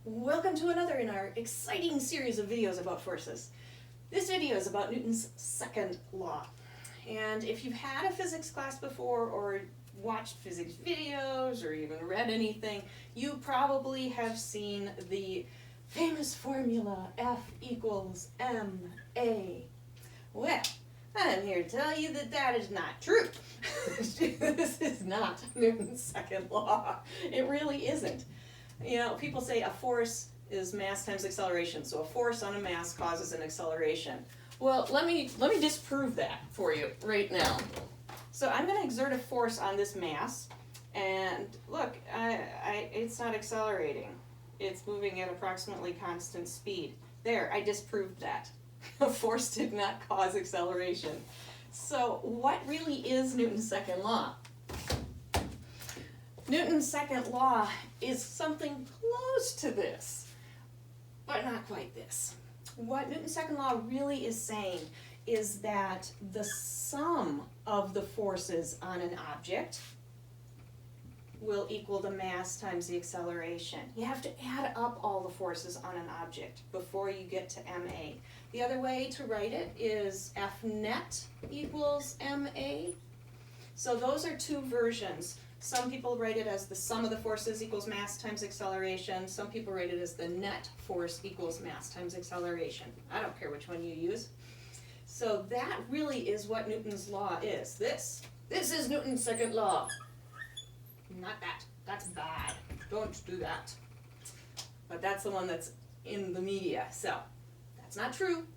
Welcome to another in our exciting series of videos about forces. This video is about Newton's second law. And if you've had a physics class before or watched physics videos or even read anything, you probably have seen the famous formula F equals ma. Well, I'm here to tell you that that is not true. This is not Newton's second law. It really isn't. You know, people say a force is mass times acceleration, so a force on a mass causes an acceleration. Well, let me disprove that for you right now. So I'm going to exert a force on this mass, and look, it's not accelerating. It's moving at approximately constant speed. There, I disproved that. A force did not cause acceleration. So what really is Newton's second law? Newton's second law is something close to this, but not quite this. What Newton's second law really is saying is that the sum of the forces on an object will equal the mass times the acceleration. You have to add up all the forces on an object before you get to ma. The other way to write it is F net equals ma. So those are two versions. Some people write it as the sum of the forces equals mass times acceleration. Some people write it as the net force equals mass times acceleration. I don't care which one you use. So that really is what Newton's law is. This is Newton's second law. Not that. That's bad. Don't do that. But that's the one that's in the media. So that's not true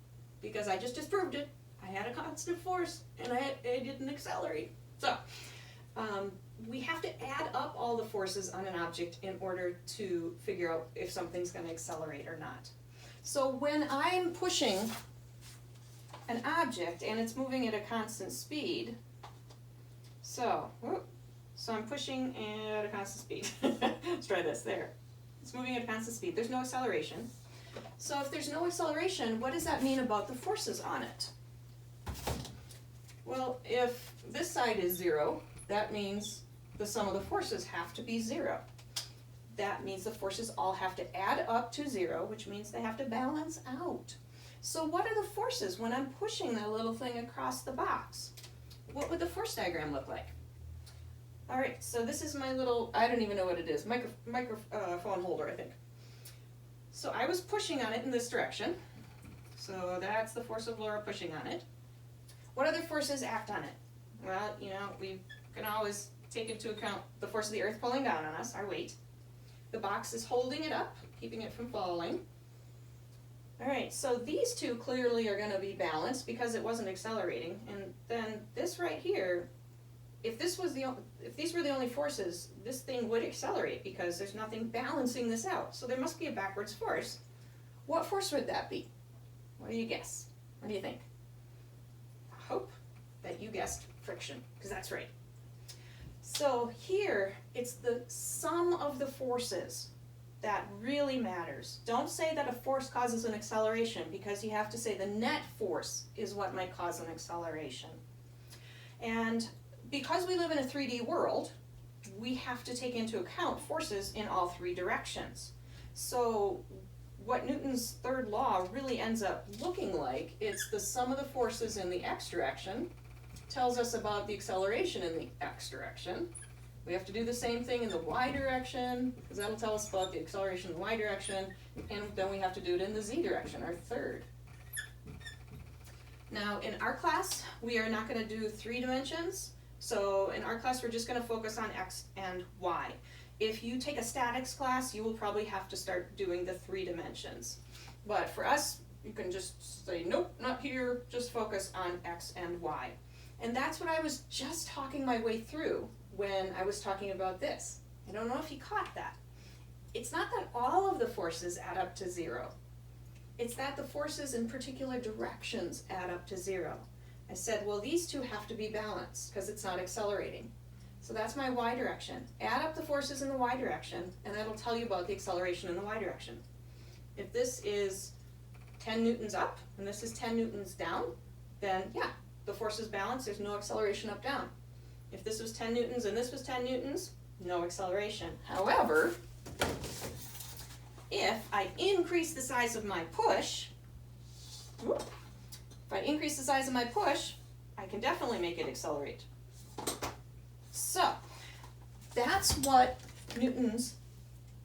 because I just disproved it. I had a constant force and I didn't accelerate. So we have to add up all the forces on an object in order to figure out if something's going to accelerate or not. So when I'm pushing an object and it's moving at a constant speed, so I'm pushing at a constant speed. Let's try this. There. It's moving at a constant speed. There's no acceleration. So if there's no acceleration, what does that mean about the forces on it? Well, if this side is 0, that means the sum of the forces have to be 0. That means the forces all have to add up to 0, which means they have to balance out. So what are the forces when I'm pushing that little thing across the box? What would the force diagram look like? All right, so this is my little, I don't even know what it is, microphone holder, I think. So I was pushing on it in this direction. So that's the force of Laura pushing on it. What other forces act on it? Well, you know, we can always take into account the force of the earth pulling down on us, our weight. The box is holding it up, keeping it from falling. All right, so these two clearly are going to be balanced because it wasn't accelerating. And then this right here, if these were the only forces, this thing would accelerate because there's nothing balancing this out. So there must be a backwards force. What force would that be? What do you guess? What do you think? I hope that you guessed friction, because that's right. So here, it's the sum of the forces that really matters. Don't say that a force causes an acceleration, because you have to say the net force is what might cause an acceleration. And because we live in a 3D world, we have to take into account forces in all three directions. So what Newton's third law really ends up looking like, it's the sum of the forces in the x direction, tells us about the acceleration in the x direction. We have to do the same thing in the y direction, because that'll tell us about the acceleration in the y direction, and then we have to do it in the z direction, our third. Now in our class, we are not going to do 3 dimensions, so in our class we're just going to focus on x and y. If you take a statics class, you will probably have to start doing the 3 dimensions. But for us, you can just say, nope, not here, just focus on x and y. And that's what I was just talking my way through when I was talking about this. I don't know if you caught that. It's not that all of the forces add up to 0. It's that the forces in particular directions add up to 0. I said, well, these two have to be balanced because it's not accelerating. So that's my y direction. Add up the forces in the y direction, and that'll tell you about the acceleration in the y direction. If this is 10 newtons up, and this is 10 newtons down, then yeah, the force is balanced, there's no acceleration up, down. If this was 10 newtons and this was 10 newtons, no acceleration. However, if I increase the size of my push, whoop, if I increase the size of my push, I can definitely make it accelerate. So, that's what Newton's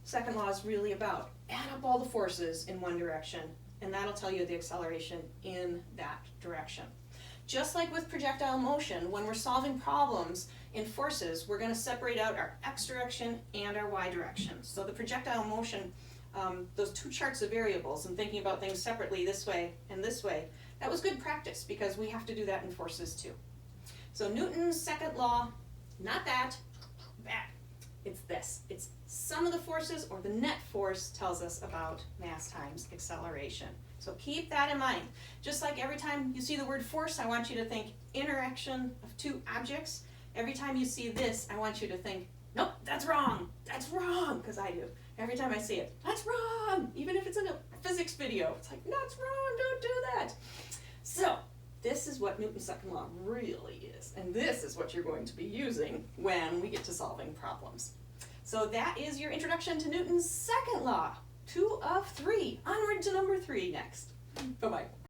second law is really about. Add up all the forces in one direction, and that'll tell you the acceleration in that direction. Just like with projectile motion, when we're solving problems in forces, we're going to separate out our x direction and our y direction. So the projectile motion, those two charts of variables and thinking about things separately this way and this way, that was good practice because we have to do that in forces too. So Newton's second law, not that, it's this. It's sum of the forces, or the net force tells us about mass times acceleration. So keep that in mind. Just like every time you see the word force, I want you to think interaction of two objects. Every time you see this, I want you to think, nope, that's wrong, because I do. Every time I see it, that's wrong, even if it's in a physics video. It's like, that's wrong, don't do that. So, this is what Newton's second law really is, and this is what you're going to be using when we get to solving problems. So that is your introduction to Newton's second law. 2 of 3. Onward to number 3 next. Bye-bye.